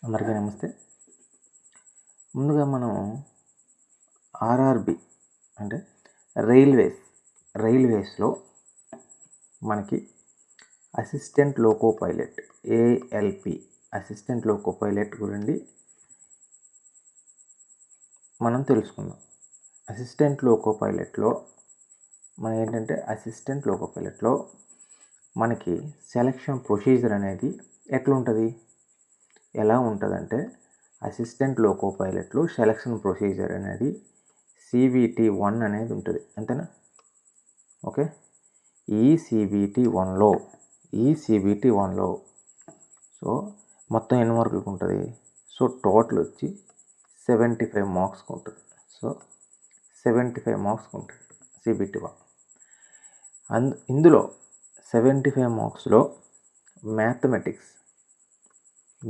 అందరికీ నమస్తే. ముందుగా మనం ఆర్ఆర్బి అంటే రైల్వేస్లో మనకి assistant loco pilot ALP assistant loco pilot గురించి మనం తెలుసుకుందాం. అసిస్టెంట్ లోకో పైలట్లో మనకి సెలక్షన్ ప్రొసీజర్ అనేది ఎలా ఉంటుందంటే అసిస్టెంట్ లోకో పైలట్లో సెలక్షన్ ప్రొసీజర్ అనేది CBT-1 అనేది ఉంటుంది, అంతేనా? ఓకే. ఈ CBT-1లో సో మొత్తం ఎన్ని మార్కులకు ఉంటుంది? సో టోటల్ వచ్చి 75 మార్క్స్కి ఉంటుంది. సో 75 మార్క్స్కి ఉంటుంది CBT-1. ఇందులో 75 మార్క్స్లో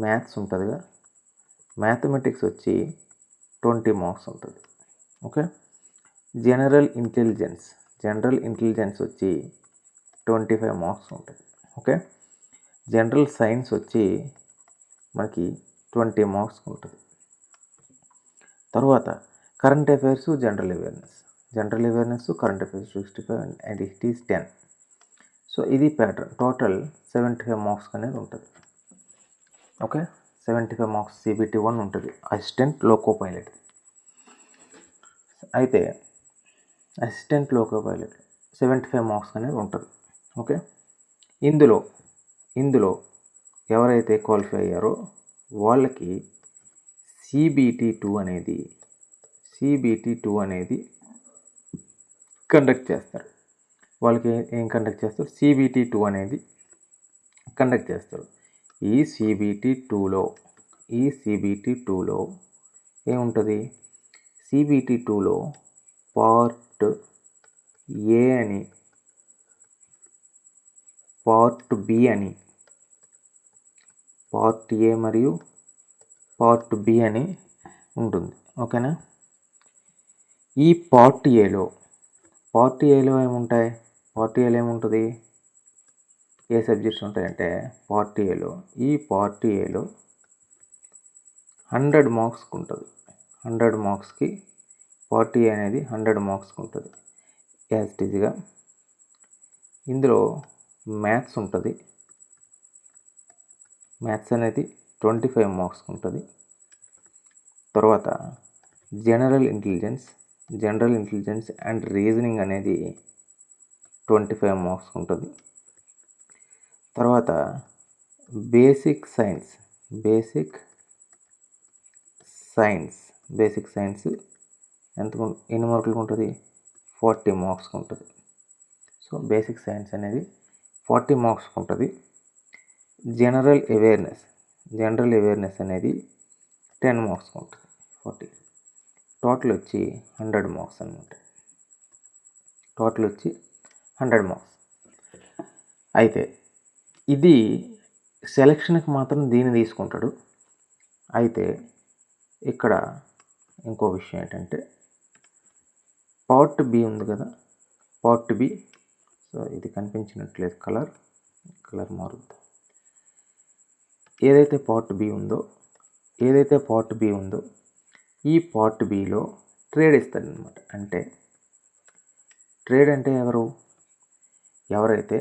మ్యాథ్స్ ఉంటుందిగా, మ్యాథమెటిక్స్ వచ్చి 20 మార్క్స్ ఉంటుంది. ఓకే. జనరల్ ఇంటెలిజెన్స్ వచ్చి 25 మార్క్స్ ఉంటుంది. ఓకే. జనరల్ సైన్స్ వచ్చి మనకి 20 మార్క్స్ ఉంటుంది. తర్వాత current affairs, general awareness current affairs 65 and it is 10. So ఇది ప్యాటర్న్. టోటల్ 75 మార్క్స్ అనేది ఉంటుంది. ఓకే. 75 మార్క్స్ CBT-1 ఉంటుంది అసిస్టెంట్ లోకో పైలట్. అయితే అసిస్టెంట్ లోకో పైలట్ 75 మార్క్స్ అనేది ఉంటుంది. ఓకే. ఇందులో ఎవరైతే క్వాలిఫై అయ్యారో వాళ్ళకి CBT-2 అనేది కండక్ట్ చేస్తారు. వాళ్ళకి ఏం కండక్ట్ చేస్తారు? CBT-2 అనేది కండక్ట్ చేస్తారు. ఈ CBT-2లో ఏముంటుంది? CBT-2లో పార్ట్ ఏ అని, పార్ట్ బి అని, పార్ట్ ఏ మరియు పార్ట్ బి అని ఉంటుంది. ఓకేనా? ఈ పార్ట్ ఏలో ఏముంటాయి? పార్ట్ ఏలో ఏముంటుంది? ఏ సబ్జెక్ట్స్ ఉంటాయంటే పార్ట్ ఏలో 100 మార్క్స్కి ఉంటుంది. 100 మార్క్స్కి పార్ట్ ఏ అనేది 100 మార్క్స్కి ఉంటుంది. యాజ్ ఇట్ ఈజ్గా ఇందులో మ్యాథ్స్ ఉంటుంది. మ్యాథ్స్ అనేది 25 మార్క్స్కి ఉంటుంది. తర్వాత జనరల్ ఇంటెలిజెన్స్ అండ్ రీజనింగ్ అనేది 25 మార్క్స్కి ఉంటుంది. తర్వాత బేసిక్ సైన్స్ ఎన్ని మార్కులకు ఉంటుంది? 40 మార్క్స్కి ఉంటుంది. సో బేసిక్ సైన్స్ అనేది 40 మార్క్స్కి ఉంటుంది. జనరల్ అవేర్నెస్ అనేది 10 మార్క్స్కి ఉంటుంది. 40 టోటల్ వచ్చి 100 మార్క్స్ అనమాట. అయితే ఇది సెలక్షన్కి మాత్రం దీన్ని తీసుకుంటాడు. అయితే ఇక్కడ ఇంకో విషయం ఏంటంటే పార్ట్ బి ఉంది కదా, పార్ట్ బి. సో ఇది కనిపించినట్లేదు, కలర్ మారుద్దాం. ఏదైతే పార్ట్ బి ఉందో ఈ పార్ట్ బిలో ట్రేడ్ ఇస్తాడనమాట. అంటే ట్రేడ్ అంటే ఎవరైతే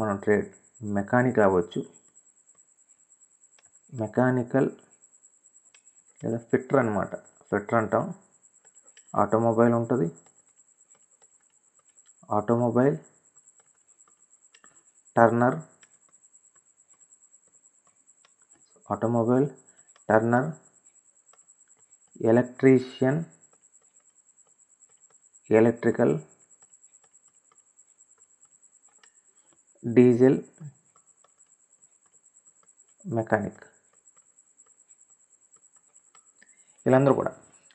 మనం ట్రేడ్ మెకానికల్ అవ్వచ్చు, మెకానికల్ లేదా ఫిట్టర్ అనమాట. ఫిట్టర్ అంటాం. ఆటోమొబైల్ ఉంటుంది, Turner, electrician, electrical, diesel mechanic, వీళ్ళందరూ కూడా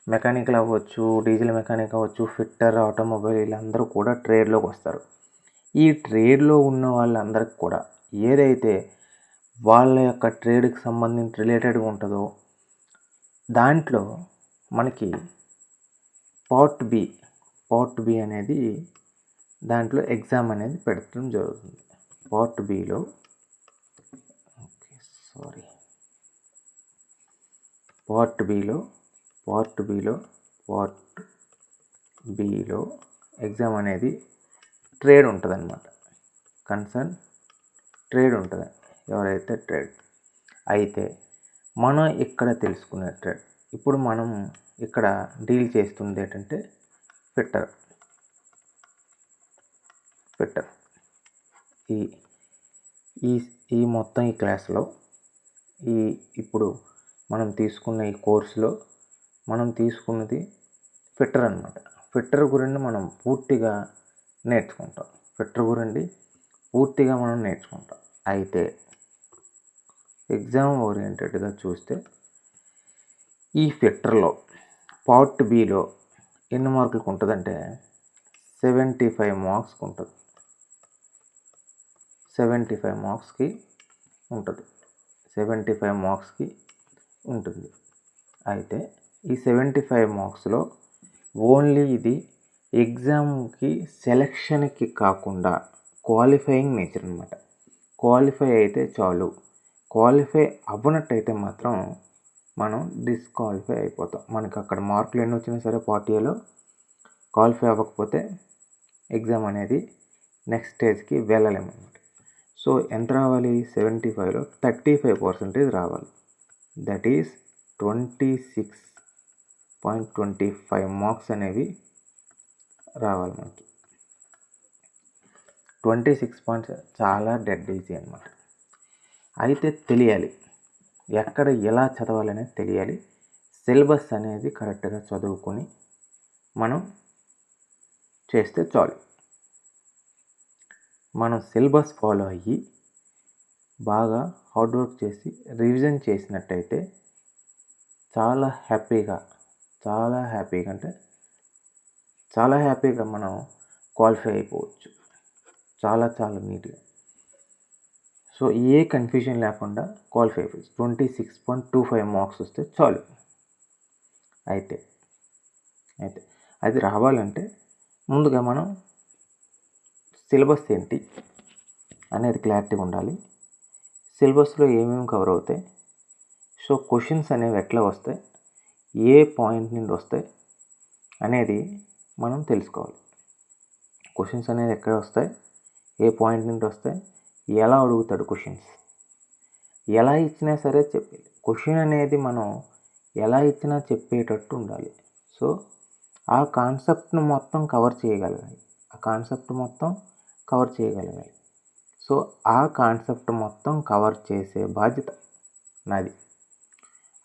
మెకానికల్ అవ్వచ్చు, డీజిల్ మెకానిక్ అవ్వచ్చు, ఫిట్టర్, ఆటోమొబైల్, వీళ్ళందరూ కూడా ట్రేడ్లోకి వస్తారు. ఈ ట్రేడ్లో ఉన్న వాళ్ళందరికీ కూడా ఏదైతే వాళ్ళ యొక్క ట్రేడ్కి సంబంధించి రిలేటెడ్గా ఉంటుందో దాంట్లో మనకి పార్ట్ బి అనేది దాంట్లో ఎగ్జామ్ అనేది పెట్టడం జరుగుతుంది. Part below part below exam అనేది ట్రేడ్ ఉంటుంది అన్నమాట. కన్సర్న్ ట్రేడ్ ఉంటుంది, ఎవరైతే ట్రేడ్. అయితే మనం ఇక్కడ తెలుసుకునే ట్రేడ్, ఇప్పుడు మనం ఇక్కడ డీల్ చేస్తుంది ఏంటంటే ఫిట్టర్. ఈ మొత్తం ఈ క్లాస్లో ఇప్పుడు మనం తీసుకున్న ఈ కోర్సులో మనం తీసుకున్నది ఫిట్టర్ అన్నమాట. ఫిట్టర్ గురించి మనం పూర్తిగా నేర్చుకుంటాం. అయితే ఎగ్జామ్ ఓరియంటెడ్గా చూస్తే ఈ ఫిట్టర్లో పార్ట్ బిలో ఎన్ని మార్కులకు ఉంటుందంటే 75 మార్క్స్కి ఉంటుంది. 75 మార్క్స్కి ఉంటుంది. అయితే ఈ 75 మార్క్స్లో ఓన్లీ ఇది ఎగ్జామ్కి సెలక్షన్కి కాకుండా క్వాలిఫైయింగ్ నేచర్ అనమాట. క్వాలిఫై అయితే చాలు. క్వాలిఫై అవ్వనట్టయితే మాత్రం మనం డిస్క్వాలిఫై అయిపోతాం. మనకి అక్కడ మార్కులు ఎన్ని వచ్చినా సరే పార్ట్ ఏలో క్వాలిఫై అవ్వకపోతే ఎగ్జామ్ అనేది నెక్స్ట్ స్టేజ్కి వెళ్ళలేము అన్నమాట. సో ఎంత రావాలి? 75లో 35% రావాలి. దట్ ఈస్ 26.25 మార్క్స్ అనేవి రావాలి మనకి. 26 పాయింట్స్ చాలా డెడ్ ఈజీ అన్నమాట. అయితే తెలియాలి ఎక్కడ ఎలా చదవాలనేది తెలియాలి. సిలబస్ అనేది కరెక్ట్గా చదువుకొని మనం చేస్తే చాలు. మనం సిలబస్ ఫాలో అయ్యి బాగా హార్డ్ వర్క్ చేసి రివిజన్ చేసినట్టయితే చాలా హ్యాపీగా మనం క్వాలిఫై అయిపోవచ్చు. చాలా నీట్గా. సో ఏ కన్ఫ్యూజన్ లేకుండా క్వాలిఫై అయిపోవచ్చు. 26.25 మార్క్స్ వస్తే చాలు. అయితే అది రావాలంటే ముందుగా మనం సిలబస్ ఏంటి అనేది క్లారిటీగా ఉండాలి. సిలబస్లో ఏమేమి కవర్ అవుతాయి, సో క్వశ్చన్స్ అనేవి ఎట్లా వస్తాయి, ఏ పాయింట్ నుండి వస్తాయి అనేది మనం తెలుసుకోవాలి. క్వశ్చన్స్ అనేది ఎక్కడ వస్తాయి, ఏ పాయింట్ నుండి వస్తాయి, ఎలా అడుగుతాడు క్వశ్చన్స్, ఎలా ఇచ్చినా సరే చెప్పాలి. క్వశ్చన్ అనేది మనం ఎలా ఇచ్చినా చెప్పేటట్టు ఉండాలి. సో ఆ కాన్సెప్ట్ను మొత్తం కవర్ చేయగలగాలి. సో ఆ కాన్సెప్ట్ మొత్తం కవర్ చేసే బాధ్యత నాది.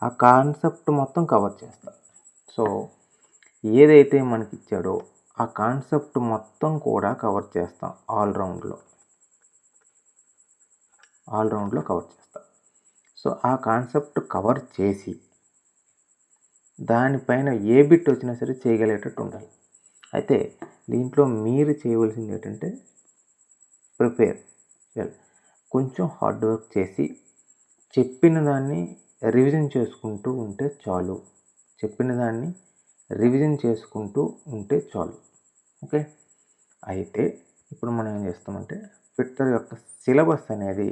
ఆ కాన్సెప్ట్ మొత్తం కవర్ చేస్తా. సో ఏదైతే మనకి ఇచ్చాడో ఆ కాన్సెప్ట్ మొత్తం కూడా కవర్ చేస్తాం. ఆల్రౌండ్లో కవర్ చేస్తాం. సో ఆ కాన్సెప్ట్ కవర్ చేసి దానిపైన ఏ బిట్ వచ్చినా సరే చేయగలిగేటట్టు ఉండాలి. అయితే దీంట్లో మీరు చేయవలసింది ఏంటంటే ప్రిపేర్, కొంచెం హార్డ్ వర్క్ చేసి చెప్పిన దాన్ని రివిజన్ చేసుకుంటూ ఉంటే చాలు. ఓకే. అయితే ఇప్పుడు మనం ఏం చేస్తామంటే ఫిట్టర్ యొక్క సిలబస్ అనేది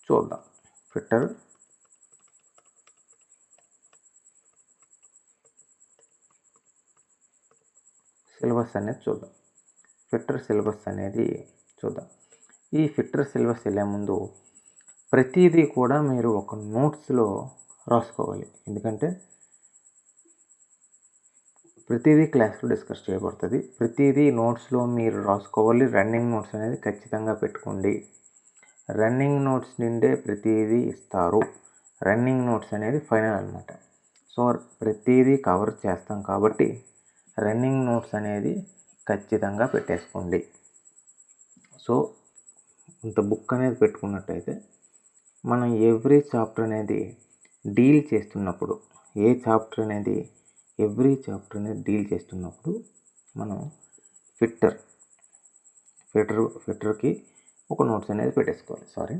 చూద్దాం. ఫిట్టర్ సిలబస్ అనేది చూద్దాం. ఈ ఫిట్టర్ సిలబస్ వెళ్ళే ముందు ప్రతిదీ కూడా మీరు ఒక నోట్స్లో రాసుకోవాలి. ఎందుకంటే ప్రతిదీ క్లాస్లో డిస్కస్ చేయబడుతుంది. ప్రతిదీ నోట్స్లో మీరు రాసుకోవాలి. రన్నింగ్ నోట్స్ అనేది ఖచ్చితంగా పెట్టుకోండి. రన్నింగ్ నోట్స్ నుండే ప్రతిదీ ఇస్తారు. రన్నింగ్ నోట్స్ అనేది ఫైనల్ అన్నమాట. సో ప్రతిదీ కవర్ చేస్తాం కాబట్టి రన్నింగ్ నోట్స్ అనేది ఖచ్చితంగా పెట్టేసుకోండి. సో ఇంత బుక్ అనేది పెట్టుకున్నట్టయితే మనం ఎవ్రీ చాప్టర్ అనేది డీల్ చేస్తున్నప్పుడు మనం ఫిట్టర్కి ఒక నోట్స్ అనేది పెట్టేసుకోవాలి.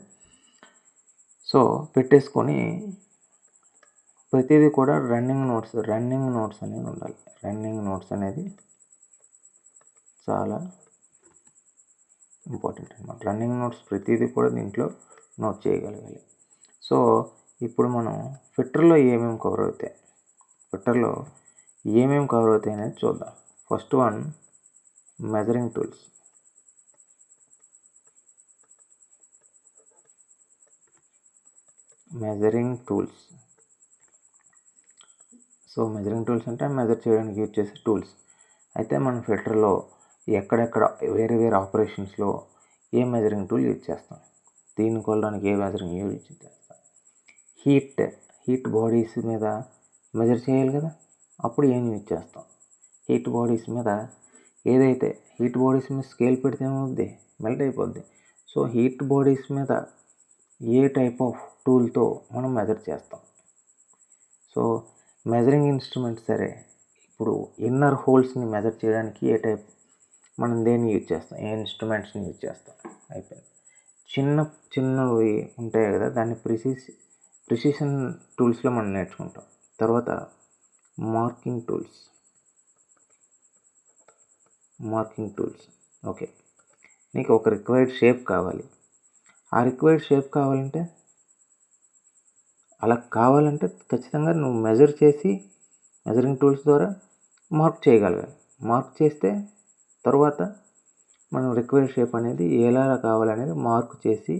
సో పెట్టేసుకొని ప్రతిదీ కూడా రన్నింగ్ నోట్స్ అనేది ఉండాలి. రన్నింగ్ నోట్స్ అనేది చాలా ఇంపార్టెంట్ అన్నమాట. రన్నింగ్ నోట్స్ ప్రతిదీ కూడా దీంట్లో నోట్ చేయగలగాలి. సో ఇప్పుడు మనం ఫిట్టర్లో ఏమేమి కవర్ అవుతాయి అనేది చూద్దాం. First one measuring tools. So measuring tools అంటే మెజర్ చేయడానికి యూజ్ చేసే టూల్స్. అయితే మనం ఫిల్టర్లో ఎక్కడెక్కడ వేరే ఆపరేషన్స్లో ఏ మెజరింగ్ టూల్ యూజ్ చేస్తాం, దీన్ని కొలడానికి ఏ మెజరింగ్ యూజ్ చేస్తాం. హీట్ బాడీస్ మీద మెజర్ చేయాలి కదా, అప్పుడు ఏం యూజ్ చేస్తాం. హీట్ బాడీస్ మీద స్కేల్ పెడితే ఏమవుద్ది, మెల్ట్ అయిపోద్ది. సో హీట్ బాడీస్ మీద ఏ టైప్ ఆఫ్ టూల్తో మనం మెజర్ చేస్తాం. సో మెజరింగ్ ఇన్స్ట్రుమెంట్ సరే, ఇప్పుడు ఇన్నర్ హోల్స్ని మెజర్ చేయడానికి మనం దేన్ని యూజ్ చేస్తాం, ఏ ఇన్స్ట్రుమెంట్స్ని యూజ్ చేస్తాం. అయిపోయింది. చిన్నవి ఉంటాయి కదా, దాన్ని ప్రిసిషన్ టూల్స్లో మనం నేర్చుకుంటాం. తర్వాత మార్కింగ్ టూల్స్. ఓకే, నీకు ఒక రిక్వైర్డ్ షేప్ కావాలి. ఆ రిక్వైర్డ్ షేప్ కావాలంటే ఖచ్చితంగా నువ్వు మెజర్ చేసి మెజరింగ్ టూల్స్ ద్వారా మార్క్ చేయగలగాలి. మార్క్ చేస్తే తర్వాత మనం రిక్వైర్డ్ షేప్ అనేది ఎలా కావాలనేది మార్క్ చేసి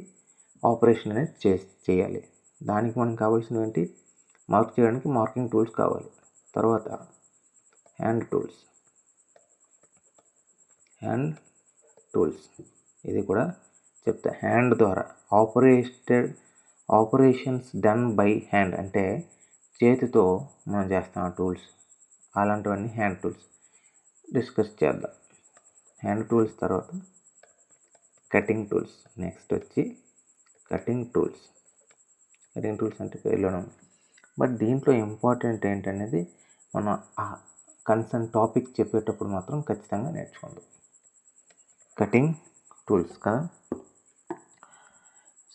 ఆపరేషన్ అనేది చేయాలి. దానికి మనకు కావాల్సినవి ఏంటి, మార్క్ చేయడానికి మార్కింగ్ టూల్స్ కావాలి. తర్వాత హ్యాండ్ టూల్స్ ఇది కూడా చెప్తా. హ్యాండ్ ద్వారా ఆపరేషన్స్ డన్ బై హ్యాండ్ అంటే చేతితో మనం చేస్తాం ఆ టూల్స్, అలాంటివన్నీ హ్యాండ్ టూల్స్ డిస్కస్ చేద్దాం. హ్యాండ్ టూల్స్ తర్వాత కటింగ్ టూల్స్. నెక్స్ట్ వచ్చి కటింగ్ టూల్స్ అంటే పేర్లోనే ఉంది. బట్ దీంట్లో ఇంపార్టెంట్ ఏంటనేది మనం ఆ కన్సర్న్ టాపిక్ చెప్పేటప్పుడు మాత్రం ఖచ్చితంగా నేర్చుకుందాం. కటింగ్ టూల్స్ కదా.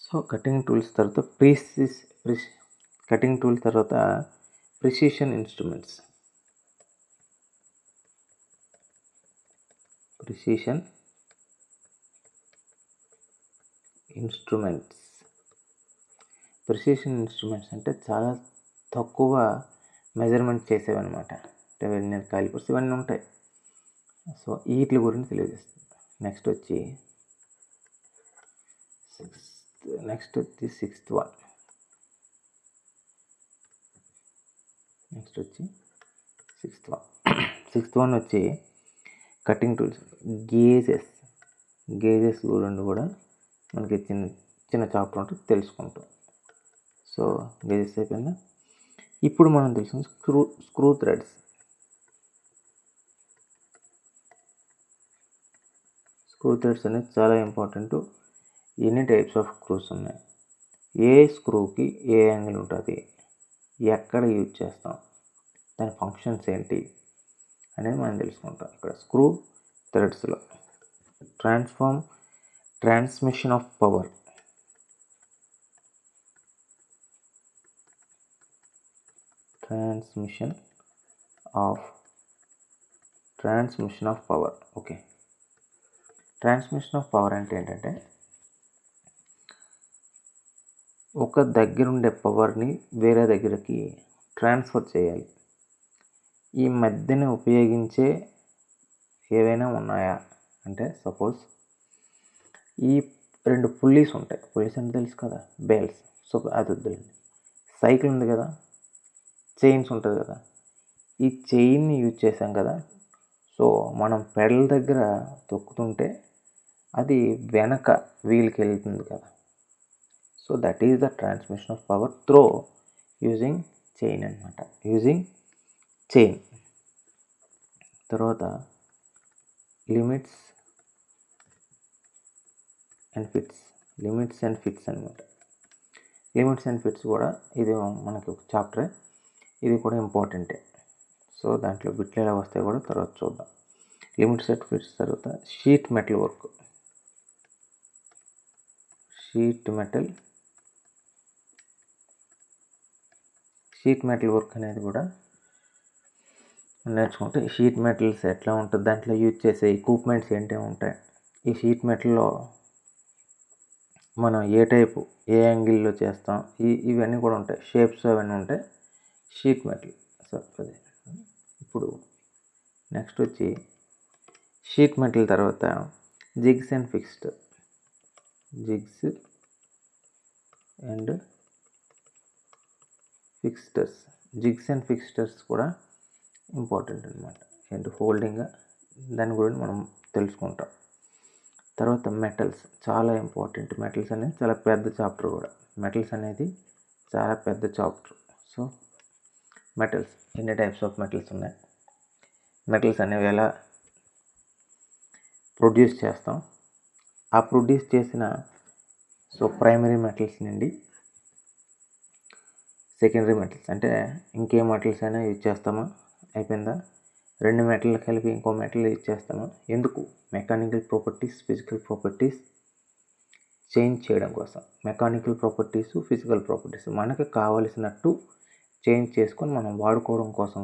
సో కటింగ్ టూల్స్ తర్వాత ప్రిసిషన్ ఇన్స్ట్రుమెంట్స్. ప్రిసిషన్ ఇన్స్ట్రుమెంట్స్ అంటే చాలా తక్కువ మెజర్మెంట్ చేసేవన్నమాట. అంటే వెర్నియర్ కాలిపర్స్ ఇవన్నీ ఉంటాయి. సో వీటి గురించి తెలియజేస్తుంది. నెక్స్ట్ వచ్చి సిక్స్త్ వన్ వచ్చి కటింగ్ టూల్స్. గేజెస్ గురించి కూడా మనకి చిన్న చాప్టర్ ఉంటుంది, తెలుసుకుంటాం. సో గేజెస్ అయిపోయిందా. ఇప్పుడు మనం తెలిసిన స్క్రూ థ్రెడ్స్. అనేది చాలా ఇంపార్టెంట్. ఎన్ని టైప్స్ ఆఫ్ స్క్రూస్ ఉన్నాయి, ఏ స్క్రూకి ఏ యాంగిల్ ఉంటుంది, ఎక్కడ యూజ్ చేస్తాం, దాని ఫంక్షన్స్ ఏంటి అనేది మనం తెలుసుకుంటాం. ఇక్కడ స్క్రూ థ్రెడ్స్లో transmission of power. Okay, transmission of power అంటే ఏంటంటే ఒక దగ్గర ఉండే పవర్ని వేరే దగ్గరికి ట్రాన్స్ఫర్ చేయాలి. ఈ మధ్యన ఉపయోగించే ఏవైనా ఉన్నాయా అంటే, సపోజ్ ఈ 2 పుల్లీస్ ఉంటాయి. పుల్లీస్ అంటే తెలుసు కదా, బెల్స్. సో అది వద్దులేండి. సైకిల్ ఉంది కదా, చైన్స్ ఉంటుంది కదా, ఈ చైన్ని యూజ్ చేసాం కదా. సో మనం పెడల్ దగ్గర తొక్కుతుంటే అది వెనక వీల్కి వెళ్తుంది కదా. So that is the transmission of power through using chain అనమాట. తర్వాత లిమిట్స్ అండ్ ఫిట్స్ అనమాట. లిమిట్స్ అండ్ ఫిట్స్ కూడా ఇది మనకి ఒక చాప్టరే, ఇది కూడా ఇంపార్టెంటే. సో దాంట్లో బిట్లు ఎలా వస్తాయి కూడా తర్వాత చూద్దాం. లిమిట్స్ అండ్ ఫిట్స్ తర్వాత sheet metal work. Sheet metal work అనేది కూడా నేర్చుకుంటే, షీట్ మెటల్స్ ఎట్లా ఉంటుంది, దాంట్లో యూజ్ చేసే ఎక్విప్మెంట్స్ ఏంటి ఉంటాయి, ఈ షీట్ మెటల్లో మనం ఏ టైపు ఏ యాంగిల్లో చేస్తాం ఇవన్నీ కూడా ఉంటాయి, షేప్స్ అవన్నీ ఉంటాయి షీట్ మెటల్. సో అదే ఇప్పుడు నెక్స్ట్ వచ్చి షీట్ మెటల్ తర్వాత jigs and fixtures. Jigs and fixtures, jigs and fixtures కూడా ఇంపార్టెంట్ అనమాట. ఏంటి హోల్డింగ్, దాని గురించి మనం తెలుసుకుంటాం. తర్వాత మెటల్స్ చాలా ఇంపార్టెంట్. మెటల్స్ అనేది చాలా పెద్ద చాప్టర్ కూడా. మెటల్స్ అనేది చాలా పెద్ద చాప్టర్. సో మెటల్స్, ఎన్ని టైప్స్ ఆఫ్ మెటల్స్ ఉన్నాయి, మెటల్స్ అనేవి ఎలా ప్రొడ్యూస్ చేస్తాం, ఆ ప్రొడ్యూస్ చేసిన ప్రైమరీ మెటల్స్ నుండి సెకండరీ మెటల్స్, అంటే ఇంకే మెటల్స్ అయినా యూజ్ చేస్తామా, అయిపోయిందా, రెండు మెటల్ కలిపి ఇంకో మెటల్ యూజ్ చేస్తామా, ఎందుకు, mechanical properties, physical properties change చేయడం కోసం. మెకానికల్ ప్రాపర్టీస్, ఫిజికల్ ప్రాపర్టీస్ మనకు కావలసినట్టు చేంజ్ చేసుకొని మనం వాడుకోవడం కోసం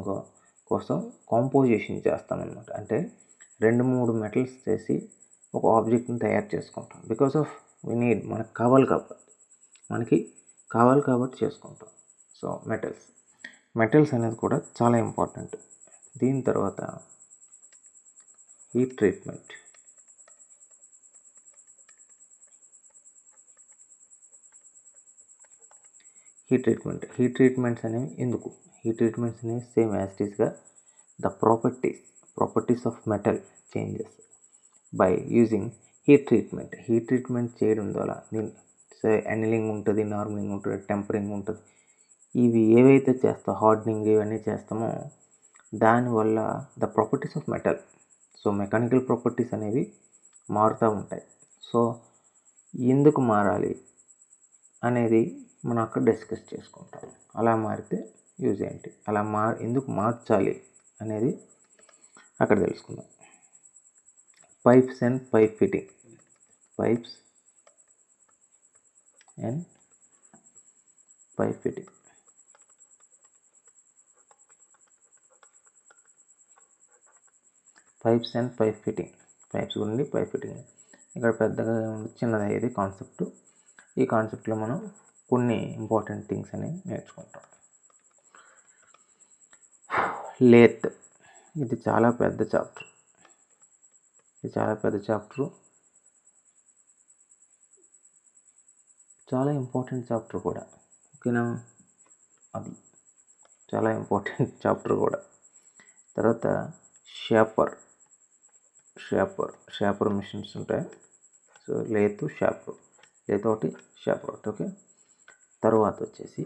కాంపోజిషన్ చేస్తామన్నమాట. అంటే 2-3 మెటల్స్ చేసి ఒక ఆబ్జెక్ట్ని తయారు చేసుకుంటాం. బికాస్ ఆఫ్ వి నీడ్, మనకి కావాలి కాబట్టి చేసుకుంటాం. సో మెటల్స్ అనేది కూడా చాలా ఇంపార్టెంట్. దీని తర్వాత హీట్ ట్రీట్మెంట్. హీట్ ట్రీట్మెంట్స్ అనేవి ఎందుకు, హీట్ ట్రీట్మెంట్స్ అనేవి సేమ్ యాజ్ ఇట్ ఈస్గా the properties of metal changes by using heat treatment చేయడం ద్వారా ఎనిలింగ్ ఉంటుంది, నార్మలింగ్ ఉంటుంది, టెంపరింగ్ ఉంటుంది. ఇవి ఏవైతే చేస్తామో, హార్డనింగ్ ఇవన్నీ చేస్తామో దానివల్ల the properties of metal, so mechanical properties అనేవి మారుతూ ఉంటాయి. సో ఎందుకు మారాలి అనేది మనం అక్కడ డిస్కస్ చేసుకుంటాం. అలా మారితే యూజ్ ఏంటి, ఎందుకు మార్చాలి అనేది అక్కడ తెలుసుకుందాం. Pipes and pipe fitting. Pipes and pipe fitting. Pipes and pipe fitting. Pipes గురించి పైప్ ఫిట్టింగ్. ఇక్కడ పెద్దగా చిన్నది ఇది కాన్సెప్ట్. ఈ కాన్సెప్ట్లో మనం కొన్ని ఇంపార్టెంట్ థింగ్స్ అనేవి నేర్చుకుంటాం. లేత్, ఇది చాలా పెద్ద చాప్టర్. చాలా ఇంపార్టెంట్ చాప్టర్ కూడా. ఓకేనా, అది చాలా ఇంపార్టెంట్ చాప్టర్ కూడా. తర్వాత షాపర్ మిషన్స్ ఉంటాయి. సో లేత్ ఒకటి, షాపర్ ఒకటి. ఓకే, తర్వాత వచ్చేసి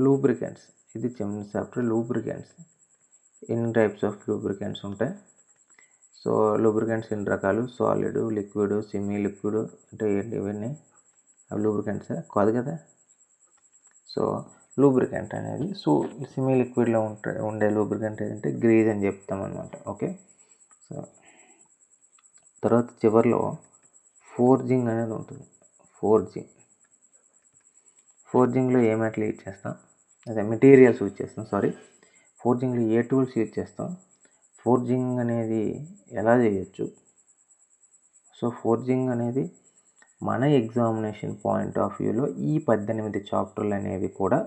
లూబ్రికెంట్స్. ఇది చిన్న చాప్టర్. లూబ్రికెంట్స్, ఎన్ని టైప్స్ ఆఫ్ లూబ్రికెంట్స్ ఉంటాయి. సో లూబ్రికెంట్స్ ఎన్ని రకాలు, సాలిడ్, లిక్విడ్, సెమీ లిక్విడ్ అంటే ఏంటి, ఇవన్నీ అవి లూబ్రికెంట్స్ కాదు కదా. సో లూబ్రికెంట్ అనేది సెమీ లిక్విడ్లో ఉండే లూబ్రికెంట్ ఏంటంటే గ్రీజ్ అని చెప్తాం అనమాట. ఓకే, సో తర్వాత చివరిలో ఫోర్జింగ్ అనేది ఉంటుంది. ఫోర్జింగ్లో ఏ మెటల్ యూజ్ చేస్తాం, అదే మెటీరియల్స్ యూజ్ చేస్తాం. ఫోర్జింగ్లో ఏ టూల్స్ యూజ్ చేస్తాం, ఫోర్జింగ్ అనేది ఎలా చేయొచ్చు. సో ఫోర్జింగ్ అనేది మన ఎగ్జామినేషన్ పాయింట్ ఆఫ్ వ్యూలో ఈ 18 చాప్టర్లు అనేవి కూడా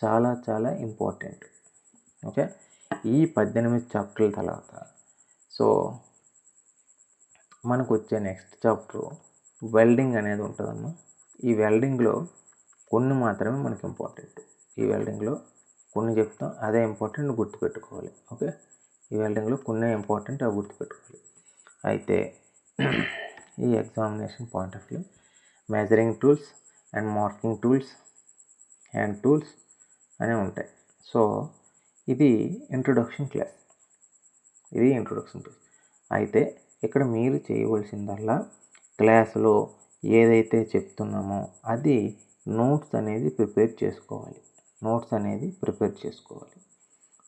చాలా చాలా ఇంపార్టెంట్. ఓకే, ఈ 18 చాప్టర్ల తర్వాత సో మనకు వచ్చే నెక్స్ట్ చాప్టర్ వెల్డింగ్ అనేది ఉంటుందమ్మా. ఈ వెల్డింగ్లో కొన్ని మాత్రమే మనకి ఇంపార్టెంట్. ఈ వెల్డింగ్లో కొన్ని చెప్తాం, అదే ఇంపార్టెంట్, గుర్తుపెట్టుకోవాలి. ఓకే, ఈ వెల్డింగ్లో కొన్ని ఇంపార్టెంట్, అవి గుర్తుపెట్టుకోవాలి. అయితే ఈ examination point of view measuring tools and marking tools, hand tools అనేవి ఉంటాయి. సో ఇది ఇంట్రొడక్షన్ క్లాస్. అయితే ఇక్కడ మీరు చేయవలసిందల్లా క్లాసులో ఏదైతే చెప్తున్నామో అది నోట్స్ అనేది ప్రిపేర్ చేసుకోవాలి.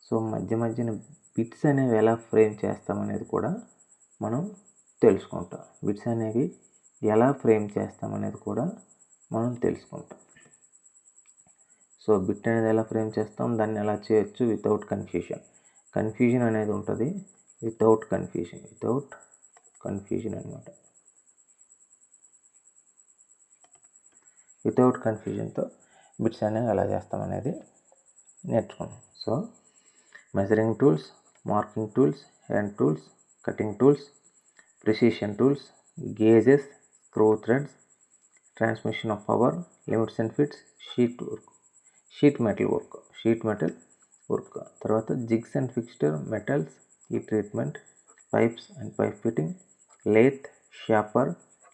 సో మధ్యన బిట్స్ అనేవి ఎలా ఫ్రేమ్ చేస్తామనేది కూడా మనం తెలుసుకుంటాం. సో బిట్ అనేది ఎలా ఫ్రేమ్ చేస్తాం, దాన్ని ఎలా చేయొచ్చు వితౌట్ కన్ఫ్యూజన్ అనేది ఉంటుంది. వితౌట్ కన్ఫ్యూజన్ అనమాట. వితౌట్ కన్ఫ్యూజన్తో బిట్స్ అనేవి ఎలా చేస్తామనేది నేర్చుకున్నాం. So measuring tools, marking tools, hand tools, cutting tools, precision tools, gauges, screw threads, transmission of power, limits and fits, sheet metal work, తర్వాత jigs and fixture, metals, heat treatment, pipes and pipe fitting, lathe, shaper,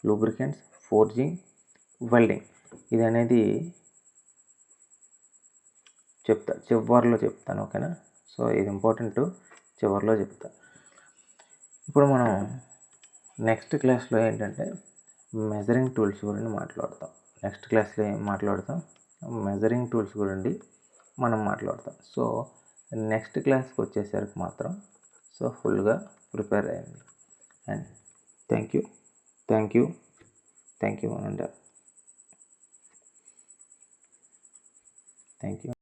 lubricants, forging, welding. ఇది అనేది చివరిలో చెప్తాను, ఓకేనా. So ఇది important, చివరిలో చెప్తా. ఇప్పుడు మనం నెక్స్ట్ క్లాస్లో ఏంటంటే మెజరింగ్ టూల్స్ గురించి మాట్లాడతాం. నెక్స్ట్ క్లాస్లో ఏం మాట్లాడతాం, మెజరింగ్ టూల్స్ గురించి మనం మాట్లాడతాం. సో నెక్స్ట్ క్లాస్కి వచ్చేసరికి మాత్రం సో ఫుల్గా ప్రిపేర్ అయ్యింది. And thank you and thank you.